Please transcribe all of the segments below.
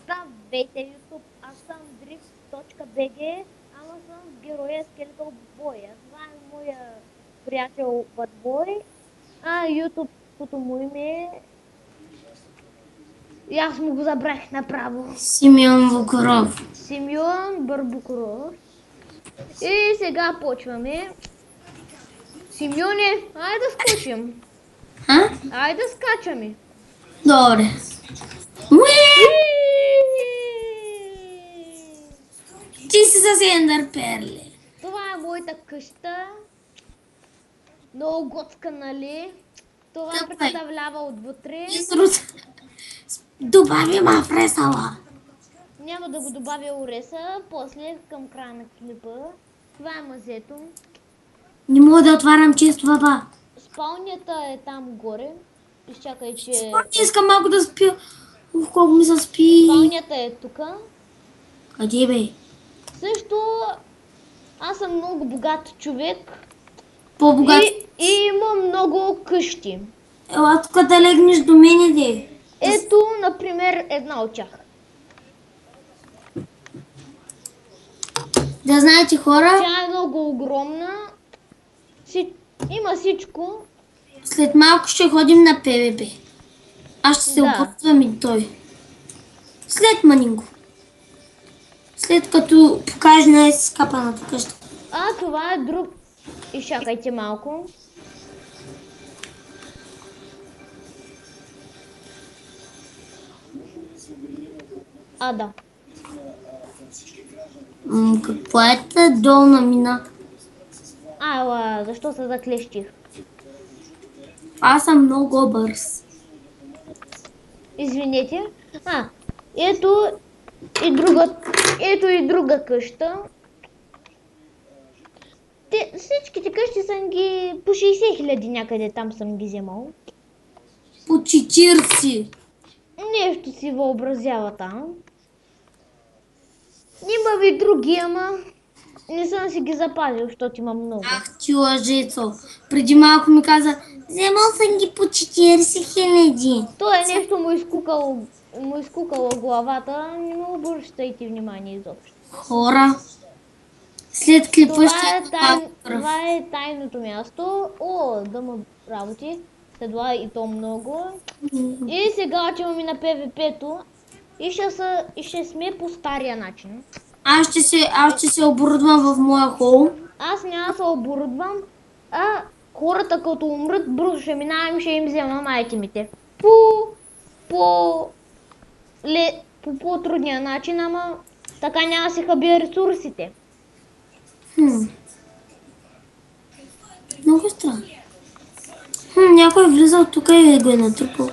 Здравейте, YouTube! Аз съм Drift.bg, ама съм с героя Skeletal Boy. Това е моя приятел Бадбой, а YouTube-тото му име е... И аз му го забравих направо. Симеон Вукоров. Симеон Барбукоров. И сега почваме. Симеоне, айде да скочим. А? Айде да скачаме. Добре. Уи! Ти си с Ендър Перли. Това е моята къща. Много готска, нали? Това Тъпай. представлява отвътре. Изрут. Добави ма фресала. Няма да го добавя ореса, после към края на клипа. Това е мазето. Не мога да отварям често, баба. Спалнята е там горе. Изчакай, че... Не искам малко да спя. Ух, колко ми се спи. Спалнята е тука. Къде бе? Също аз съм много богат човек. По-богат. И имам много къщи. Ела тук да легнеш до мене, де. Ето, например, една от тях. Да знаете, хора, Тя е много огромна. Има всичко. след малко ще ходим на ПВП. Аз ще се Да. опутвам и той. След манинго. След като покаже най-скапаната къща. А това е друг. Изчакайте малко. А, да. Какво е та долна мина? Ала, защо се заклещих? Аз съм много бърз. Извинете. Ето и друга къща. Всичките къщи съм ги по 60 000 някъде там съм ги вземал. По 40. Нещо си въобразява там. Има ви други, ама не съм си ги запазил, защото има много. Ах ти лъжецо. Преди малко ми каза, вземал съм ги по 40 000. То е нещо му изкукало главата, не му обръщайте внимание изобщо. Хора, след клипа ще... Това е тайното място. О, да му работи. Следва и то много. И сега отиваме на ПВП-то и ще сме по стария начин. Аз ще се оборудвам в моя хол. Аз няма да се оборудвам, а хората като умрат, бързо ще минавам и ще им вземам айтемите. По по-трудния начин, ама така няма да си хабя ресурсите. Много странно. Някой е влизал тук и го е натрупал.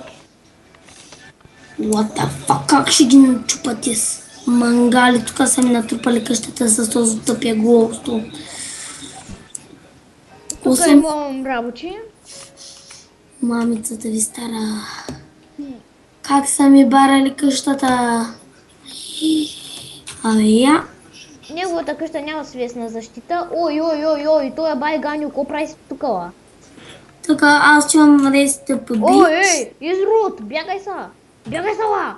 What the fuck? Как ще ги начупате с мангали? Тук са ми натрупали къщата с този тъпия глобство. Тук имам работи. Мамицата ви стара. Как са ми барали къщата? Я. Неговата къща няма свестна защита. Ой, той е бай Ганю, какво прави си тук, ла? Така, аз ще имам рейсите по Ой, изрут, бягай са! Бягай са, ла!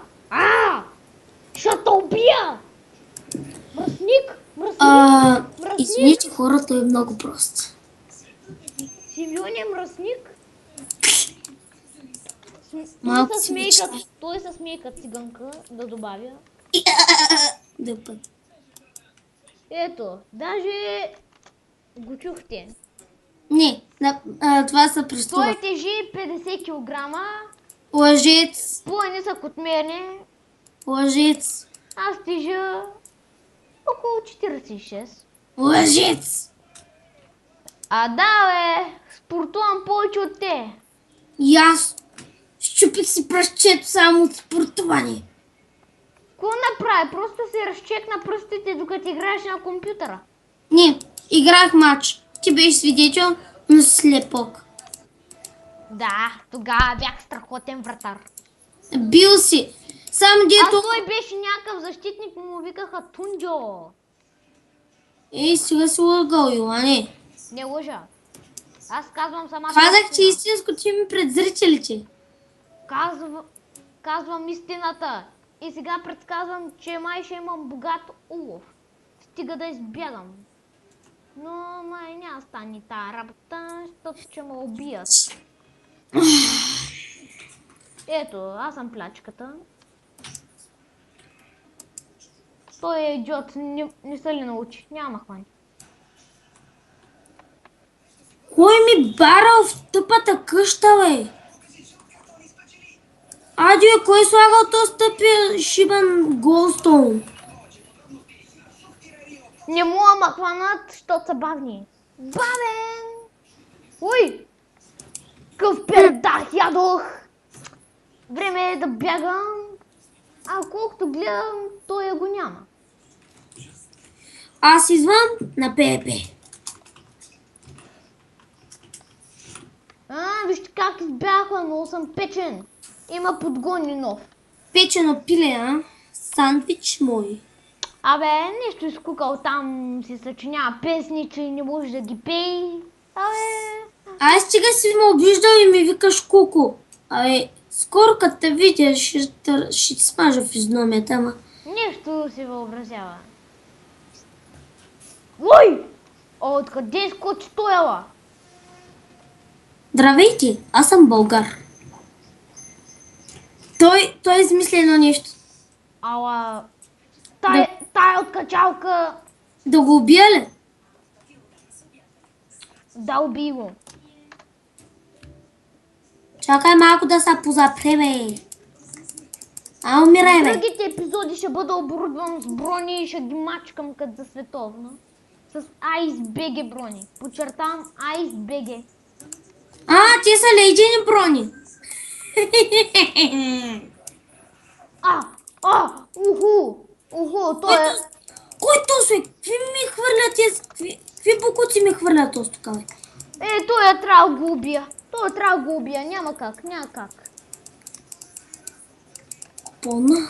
Ще те убия! Мръсник! Извините, хората е много просто. Симеон е мръсник? Малко Той се смее като циганка, да добавя. Да път. Ето, даже го чухте. Не, това са престува. Той тежи 50 кг. Лъжец. По-нисък от мене. Лъжец. Аз тежа около 46. Лъжец. Да, бе, спортувам повече от те. И аз щупих си пръстчето само от спортуване. Какво направи? Просто си разчекна пръстите, докато играеш на компютъра. Не, играх матч. Ти беше свидетел, но си слепок. Да, тогава бях страхотен вратар. Бил си. Само дето... Той беше някакъв защитник, му викаха Тунджо. Сега си лъгал, Йоане. Не лъжа. Аз казвам сама. Казах, че истинско ти ми пред зрителите. Казвам истината. И сега предсказвам, че май ще имам богат улов. Стига да избягам. Но май няма стане тая работа, защото ще ме убият. Ето, аз съм плячката. Той е идиот, не се ли научи? Няма хвани. Кой ми барал в тъпата къща, бе? Адио, кой е слагал този тъпия шибан голстоун? Не мога ма хванат, защото са бавни. Бавен! Ой! Къв пердах ядох! Време е да бягам. А колкото гледам, той го няма. Аз извън на ПП. Вижте как избягахме, много съм печен. Има подгони нов. Печено пиле, а? Сандвич мой. Абе, нещо изкукал там, си съчинява песни, че не може да ги пее. Абе... Ай, стига си ме обиждал и ми викаш куку. Абе, скоро като те видя, ще ти смажа физиономията, ама. Нещо си въобразява. Ой! Откъде скочи тояла? Здравейте, аз съм българ. Той измисли едно нещо. Ала... Тая откачалка... Да го убия ли? Да, уби го. Чакай малко да се позапре, бе. Умирай, бе. Другите епизоди ще бъда оборудван с брони и ще ги мачкам като за световно. С AISBG брони. Подчертавам AISBG. Те са лейджени брони. Той е... Кой то се? Какви ми хвърля тези? Какви букуци ми хвърля този тук, бе? Той трябва да го убия. Той трябва да го убия. Няма как, няма как. Пълна.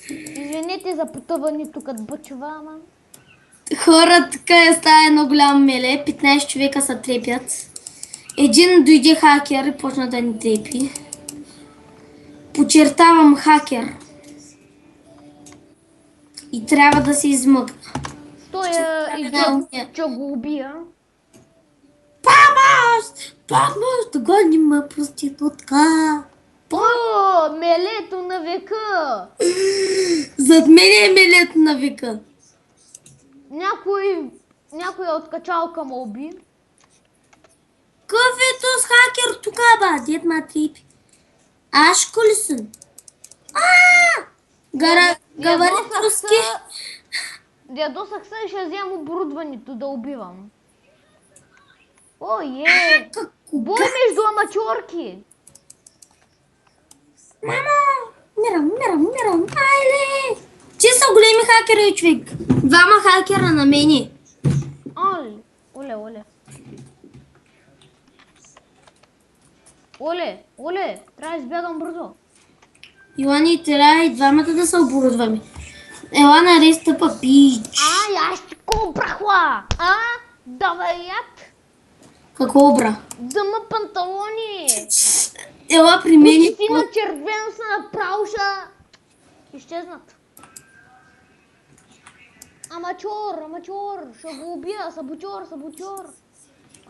Извинете за потъването като бъчва, ама... Хора, така е става едно голямо меле. 15 човека се трепят. Един дойде хакер и почна да ни трепи. Подчертавам хакер. И трябва да се измъкна. Той е идиот, че го убия. Помощ, да гони ме проститутка. Мелето на века. Зад мен е мелето на века. Някой от качалка ме уби. Какъв е този хакер тук, ба? Дед ма трепи. Ашко ли съм? Говори руски. Ядосах се и ще вземам оборудването да убивам. Бой между амачорки. Мамо, мирам. Айле! Че са големи хакери, човек. Двама хакера на мене. Оле, трябва да избягам бързо. Йоани, трябва и двамата да се оборудваме. Ела на рестъпа бич. Аз ще кобрахла. Давай яд. Какво обра? Дъма панталони. Ела при мен. Си на червено са направо ще изчезнат. Амачор, ще го убия. Сабочор.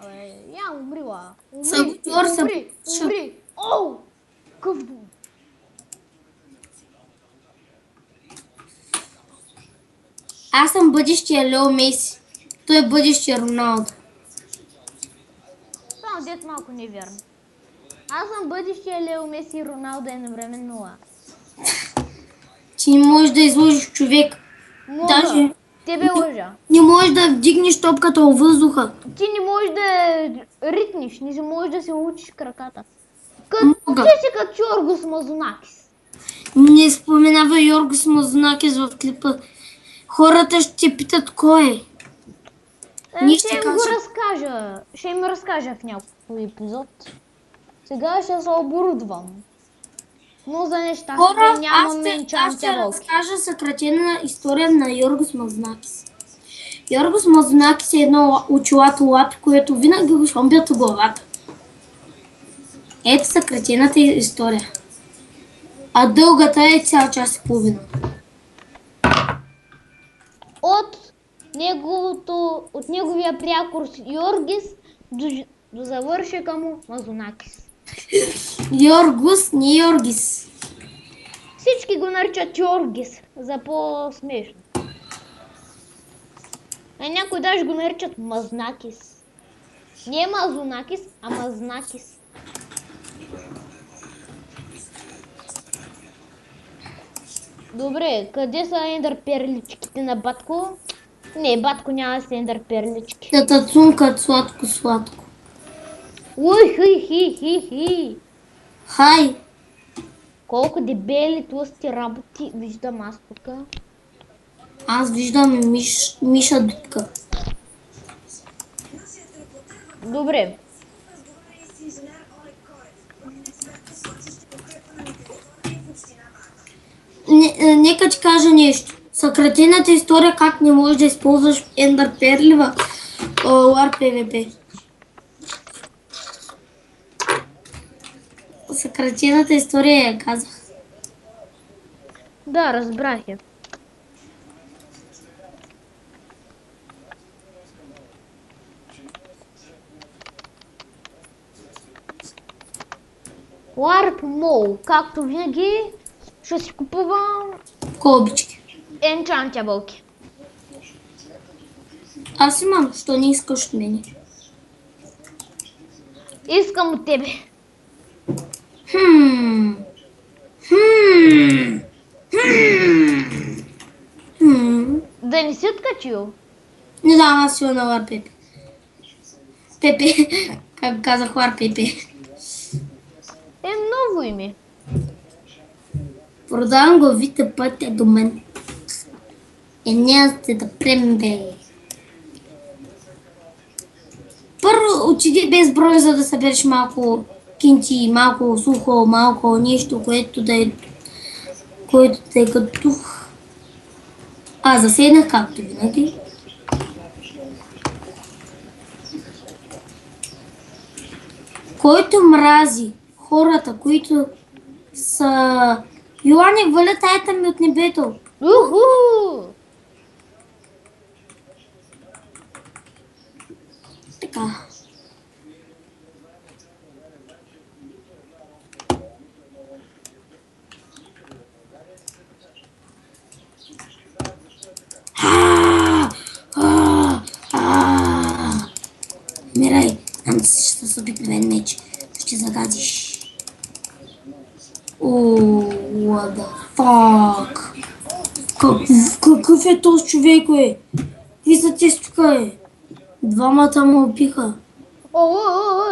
Абе, я умрила. Умри. Оу! Къв... Аз съм бъдещия Лео Меси. Той е бъдещия Роналдо. Само дет малко не е вярно. Аз съм бъдещия Лео Меси и Роналдо едновременно. Ти не можеш да изложиш човек. Мога. Тебе лъжа. Не можеш да вдигнеш топката във въздуха. Ти не можеш да ритниш, не можеш да се учиш краката. Мога. Ти си като Йоргос Мазонакис. Не споменава Йоргос Мазонакис в клипа. Хората ще питат кой е. Ще им разкажа в някой епизод. Сега ще се оборудвам. Но за неща нямаме аз ще разкажа съкратена история на Йоргос Мазонакис. Йоргос Мазунакис е едно очилато лапи, което винаги го шомбят в главата. Ето съкратената история. А дългата е цял час и половина. От неговия прякор Йоргис до завършека му Мазунакис. Йоргус, не Йоргис. Всички го наричат Йоргис, за по-смешно. А някои даже го наричат Мазнакис. Не Мазунакис, а Мазнакис. Добре, къде са ендър перличките на Батко? Не, Батко няма да са ендър перлички. Да те цункат сладко. Уй, хи. Хай! Колко дебели тлъсти работи виждам аз тук. Аз виждам миша дупка. Добре. Нека ти кажа нещо. Съкратената история как не можеш да използваш Ендър Перли в War PvP. Съкратената история я казах. Да, разбрах я. Warp Mall, както винаги, ще си купувам Колбички. енчант ябълки. Аз имам, що не искаш от мене. Искам от тебе. Да не си откачил. Не знам, аз си на War Pepe. Пепе, как казах War Pepe. Е ново име. Продавам главите пътя до мен. Не сте да прембе. Първо отиди без брой, за да събереш малко кинти, малко сухо, малко нещо, което да е като дух. А, заседнах както винаги. Който мрази хората, които са... Йоани, валя таята ми от небето. Уху! Така. Мирай, нам ще с обикновен меч. Ще загадиш. What the fuck? Какъв е този човек, бе? Какви са тези тук, бе? Двамата му убиха.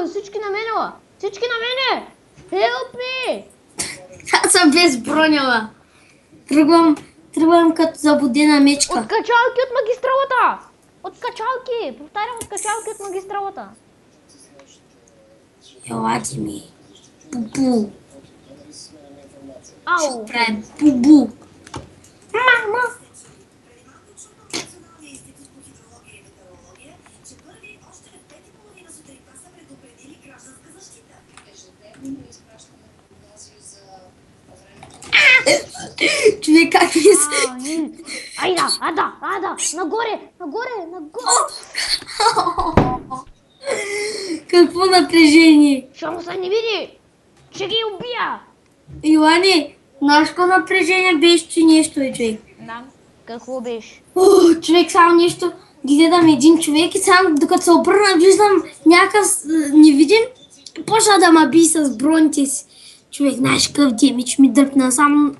Всички на мене, ла! Всички на мене! Help me! Аз съм без броняла. Тръгвам като забудена мечка. Откачалки от магистралата! Откачалки! Повтарям, откачалки от магистралата. Елати ми. Бубу. Ау! Ще прави бубу. Мама! Човек, как ми се... Айда, ада! Нагоре! Какво напрежение? Ще му се не види! Ще ги убия! Йоани, нашето напрежение беше, че нещо е, човек. Да, какво беше? Човек, само нещо. Гледам един човек и само докато се обърна, виждам някакъв невидим. Почна да ма би с броните си. Човек, знаеш какъв демидж ми дръпна. Само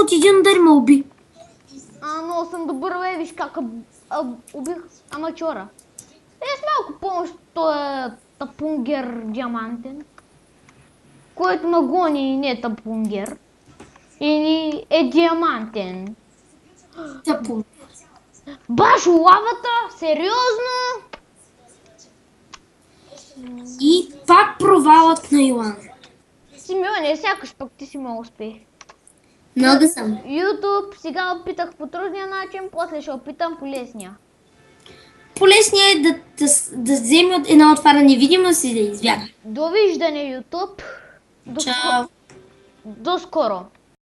от един удар ме уби. Но съм добър, бе, виж как убих амачора. С малко помощ, той е тапунгер диамантен, който нагони не е тапунгер. И е диамантен. Тапун. Баш лавата? Сериозно? И пак провалът на Йоан. Симеоне, сякаш пък ти си имал успех. Много съм. YouTube, сега опитах по трудния начин, после ще опитам по лесния. по-лесният е да вземе от една отваря невидимост и да избяга. Довиждане, YouTube. Чао! До скоро.